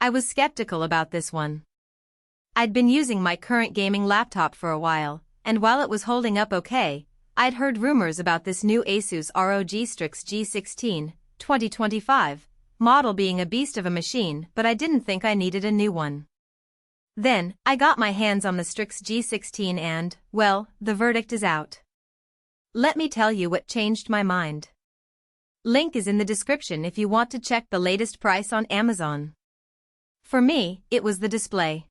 I was skeptical about this one. I'd been using my current gaming laptop for a while, and while it was holding up okay, I'd heard rumors about this new ASUS ROG Strix G16, 2025, model being a beast of a machine, but I didn't think I needed a new one. Then, I got my hands on the Strix G16 and, well, the verdict is out. Let me tell you what changed my mind. Link is in the description if you want to check the latest price on Amazon. For me, it was the display.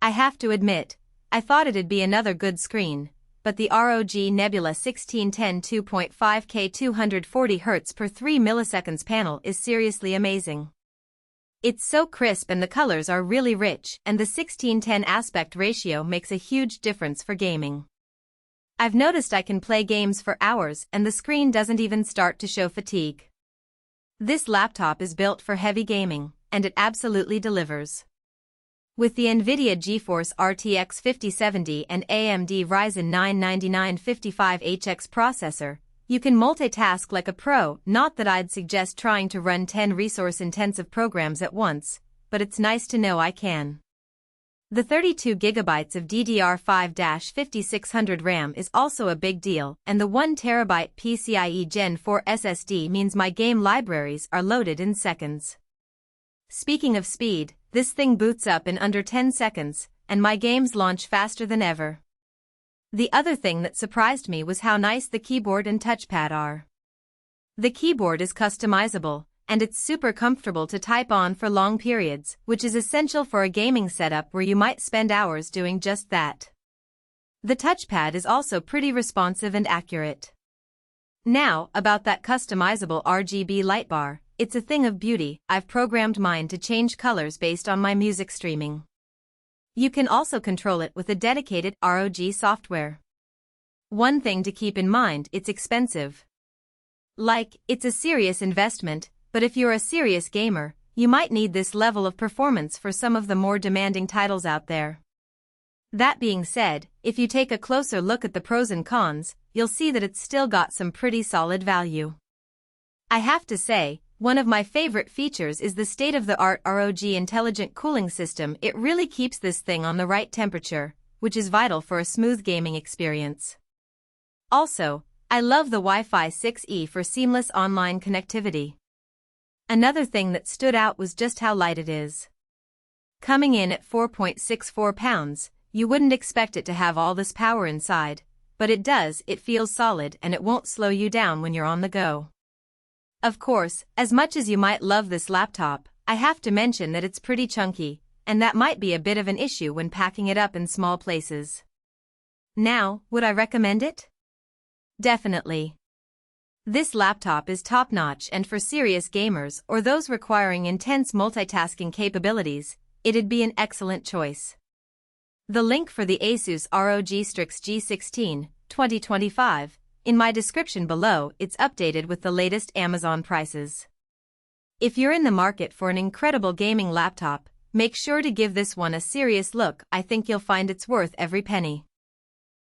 I have to admit, I thought it'd be another good screen, but the ROG Nebula 1610 2.5K 240Hz per 3 milliseconds panel is seriously amazing. It's so crisp and the colors are really rich, and the 16:10 aspect ratio makes a huge difference for gaming. I've noticed I can play games for hours and the screen doesn't even start to show fatigue. This laptop is built for heavy gaming, and it absolutely delivers. With the NVIDIA GeForce RTX 5070 and AMD Ryzen 9 9955HX processor, you can multitask like a pro. Not that I'd suggest trying to run 10 resource-intensive programs at once, but it's nice to know I can. The 32GB of DDR5-5600 RAM is also a big deal, and the 1TB PCIe Gen 4 SSD means my game libraries are loaded in seconds. Speaking of speed, this thing boots up in under 10 seconds, and my games launch faster than ever. The other thing that surprised me was how nice the keyboard and touchpad are. The keyboard is customizable, and it's super comfortable to type on for long periods, which is essential for a gaming setup where you might spend hours doing just that. The touchpad is also pretty responsive and accurate. Now, about that customizable RGB light bar, it's a thing of beauty. I've programmed mine to change colors based on my music streaming. You can also control it with a dedicated ROG software. One thing to keep in mind, it's expensive. It's a serious investment, but if you're a serious gamer, you might need this level of performance for some of the more demanding titles out there. That being said, if you take a closer look at the pros and cons, you'll see that it's still got some pretty solid value. I have to say, one of my favorite features is the state-of-the-art ROG intelligent cooling system. It really keeps this thing on the right temperature, which is vital for a smooth gaming experience. Also, I love the Wi-Fi 6E for seamless online connectivity. Another thing that stood out was just how light it is. Coming in at 4.64 pounds, you wouldn't expect it to have all this power inside, but it does. It feels solid and it won't slow you down when you're on the go. Of course, as much as you might love this laptop, I have to mention that it's pretty chunky, and that might be a bit of an issue when packing it up in small places. Now, would I recommend it? Definitely. This laptop is top-notch, and for serious gamers or those requiring intense multitasking capabilities, it'd be an excellent choice. The link for the ASUS ROG Strix G16, 2025, in my description below. It's updated with the latest Amazon prices. If you're in the market for an incredible gaming laptop, make sure to give this one a serious look. I think you'll find it's worth every penny.